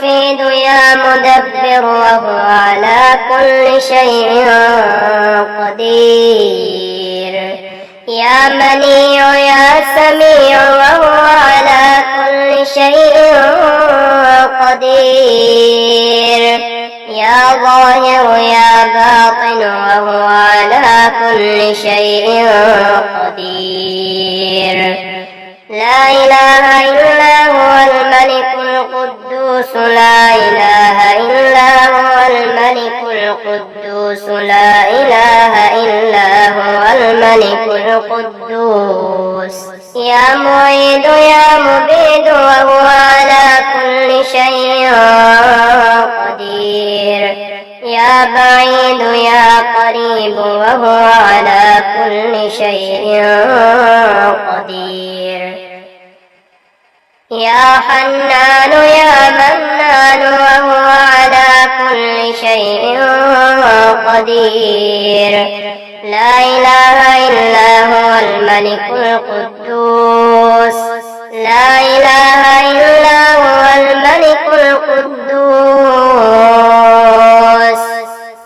يفيد يا مدبر وهو على كل شيء قدير. يا منيع يا سميع وهو على كل شيء قدير. يا ظاهر يا باطن وهو على كل شيء قدير. لا إله إلا هو الملك القدوس. لا إله إلا هو الملك القدوس. لا إله إلا هو الملك القدوس. يا معيد يا مبيد وهو على كل شيء قدير. يا بعيد يا قريب وهو على كل شيء قدير. يا حنان يا منان وهو على كل شيء قدير. لا إله إلا هو الملك القدوس. لا إله إلا هو الملك القدوس.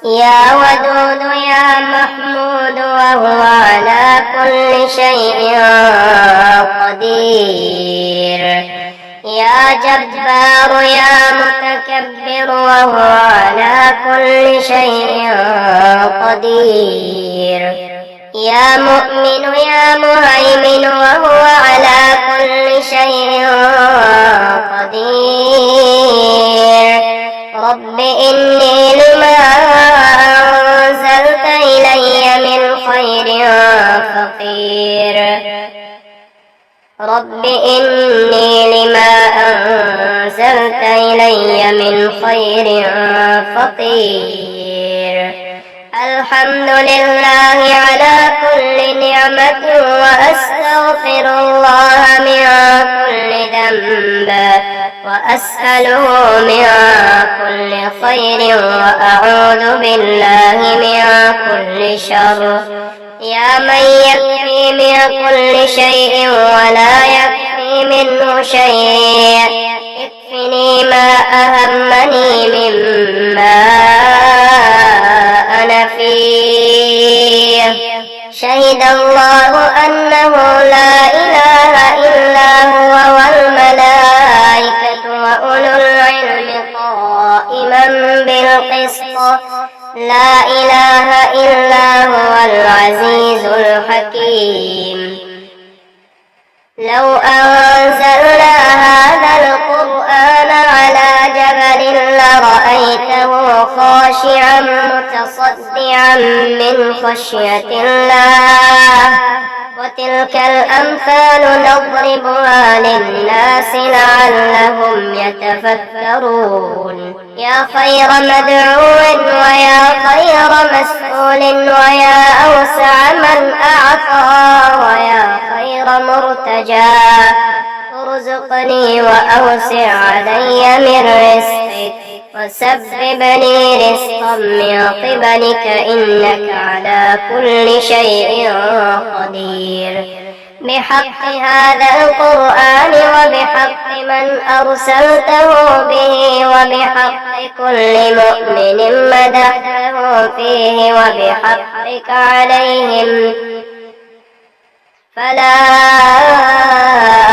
يا ودود يا محمود وهو على كل شيء قدير. يا جبار يا متكبر وهو على كل شيء قدير. يا مؤمن يا مهيمن وهو على كل شيء قدير. رب إني لما أنزلت إلي من خير فقير. رب إني لما أنزلت إلي من خير فقير. الحمد لله على كل نعمة وأستغفر الله من كل ذنب وأسأله من كل خير وأعوذ بالله من كل شر. يا من يكفي من كل شيء ولا يكفي منه شيء اكفني ما أهمني مما أنا فيه. شهد الله أنه لا إله إلا هو والملائكة وأولو العلم قائما بالقسط. لا إله إلا هو العزيز الحكيم. لو أنزلنا هذا القرآن على جبل لرأيته خاشعا متصدعا من خشية الله. وتلك الأمثال نضربها للناس لعلهم يتفكرون. يا خير مدعو ويا خير مسؤول ويا أوسع من أعطى ويا خير مرتجى ارزقني وأوسع علي من رزقك وسبب لي رزقا من قبلك إنك على كل شيء قدير. بحق هذا القرآن وبحق من أرسلته به وبحق كل مؤمن مدحته فيه وبحقك عليهم فلا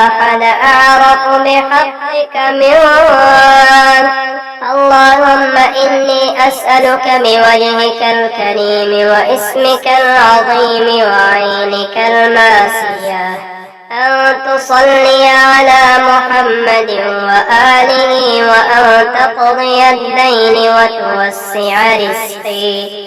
أحد أعرف بحقك منك. اللهم إني أسألك بوجهك الكريم واسمك العظيم وعينك الماسية أن تصلي على محمد وآله وأن تقضي الدين وتوسع رزقي.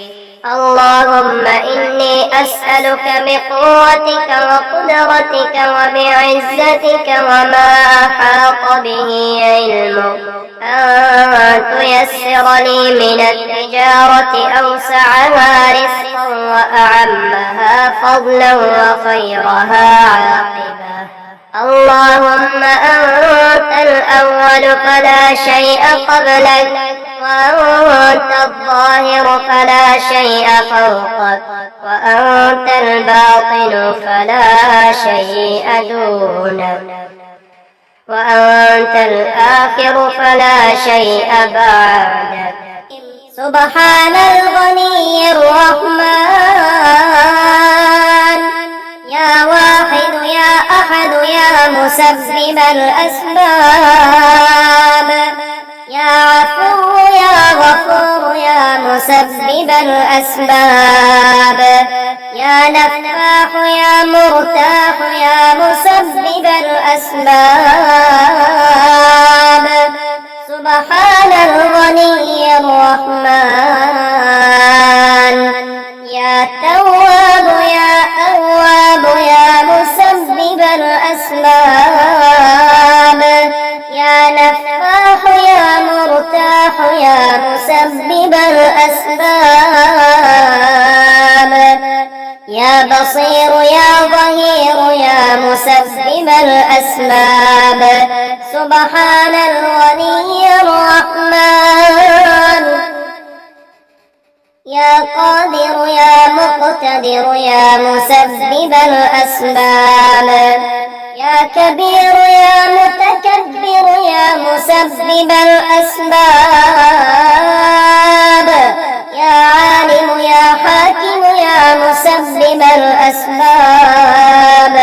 اللهم إني أسألك بقوتك وقدرتك وبعزتك وما أحاط به علمك أن تيسر لي من التجارة أوسعها رزقا وأعمها فضلا وخيرها عاقبة. اللهم أنت الأول فلا شيء قبلك وأنت الظاهر فلا شيء فوقك وأنت الباطن فلا شيء دونك. وأنت الآخر فلا شيء بعدك. سبحان الغني الرحمن، يا واحد يا أحد يا مسبب الأسباب، يا عفو يا غفور يا مسبب الأسباب، يا نفاح يا مرتاح يا مسبب الأسباب. سبحان الغني الرحمن، يا تواب يا أواب يا مسبب الأسباب، يا نفاح يا مرتاح يا مسبب الأسباب، يا بصير يا ظهير يا مسبب الأسباب. سبحان الغني الرحمن، يا قادر يا مقتدر يا مسبب الأسباب، يا كبير يا متكبر يا مسبب الأسباب، يا عالم يا حاكم يا مسبب الأسباب.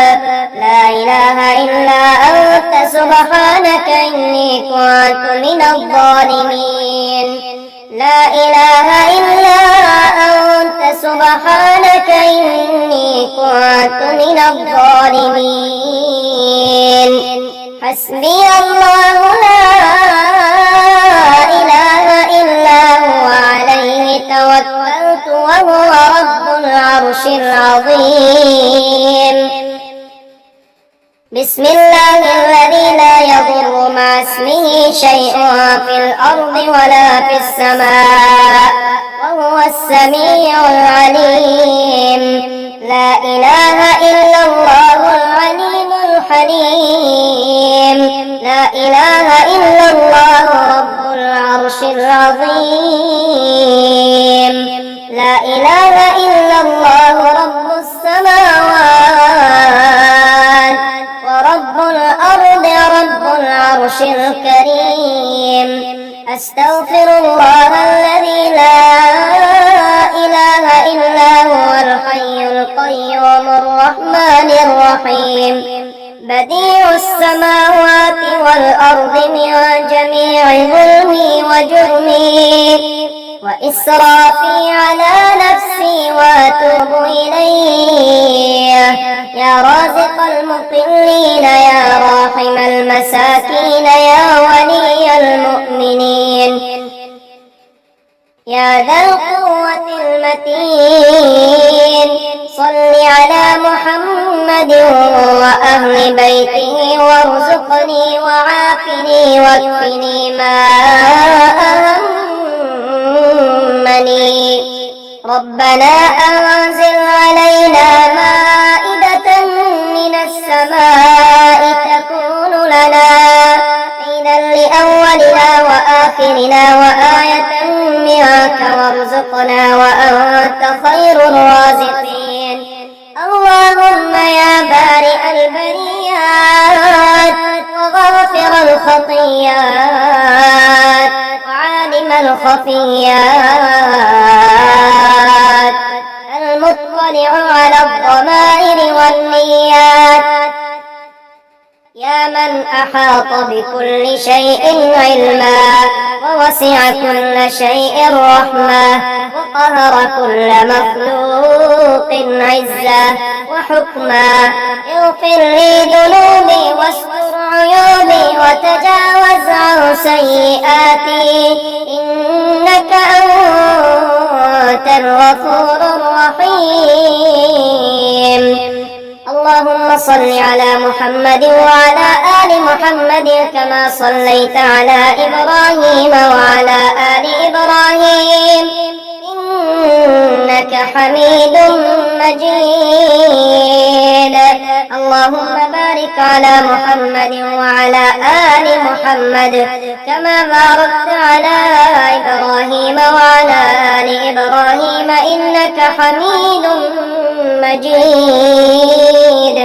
لا إله إلا أنت سبحانك إني كنت من الظالمين. لا إله إلا أنت سبحانك إني كنت من الظالمين. حسبي الله لا إله إلا هو عليه توكلت وهو رب العرش العظيم. بسم الله الذي لا يضر مع اسمه شيء في الأرض ولا في السماء وهو السميع العليم. لا إله إلا الله العليم الحليم. لا إله إلا الله رب العرش العظيم. لا إله إلا الله رب السماوات ورب الأرض رب العرش الكريم. أستغفر الله الذي لا إله إلا هو الحي القيوم الرحمن الرحيم. بديع السماوات والأرض من جميع ظلمي وجرمي وإسرافي على نفسي وأتوب إليه. يا رازق المقلين يا راحم المساكين يا ولي المؤمنين. يا ذا القوة المتين صل على محمد وأهل بيته وارزقني وعافني واكفني ما أهمني. ربنا أنزل علينا مائدة من السماء تكون لنا عيدا لأولنا وآخرنا وآية منك وارزقنا وأنت خير الرازقين. اللهم يا بارئ البريات وغافر الخطيات وعالم الخفيات المطلع على الضمائر والنيات. يا من أحاط بكل شيء علما ووسع كل شيء رحمة وقهر كل مخلوق عزة وحكما. اغفر لي ذنوبي واستر عيوبي وتجاوز عن سيئاتي إنك أنت الغفور الرحيم. اللهم صل على محمد وعلى آل محمد كما صليت على إبراهيم وعلى آل إبراهيم إنك حميد مجيد. اللهم بارك على محمد وعلى آل محمد كما باركت على إبراهيم وعلى آل إبراهيم إنك حميد مجيد.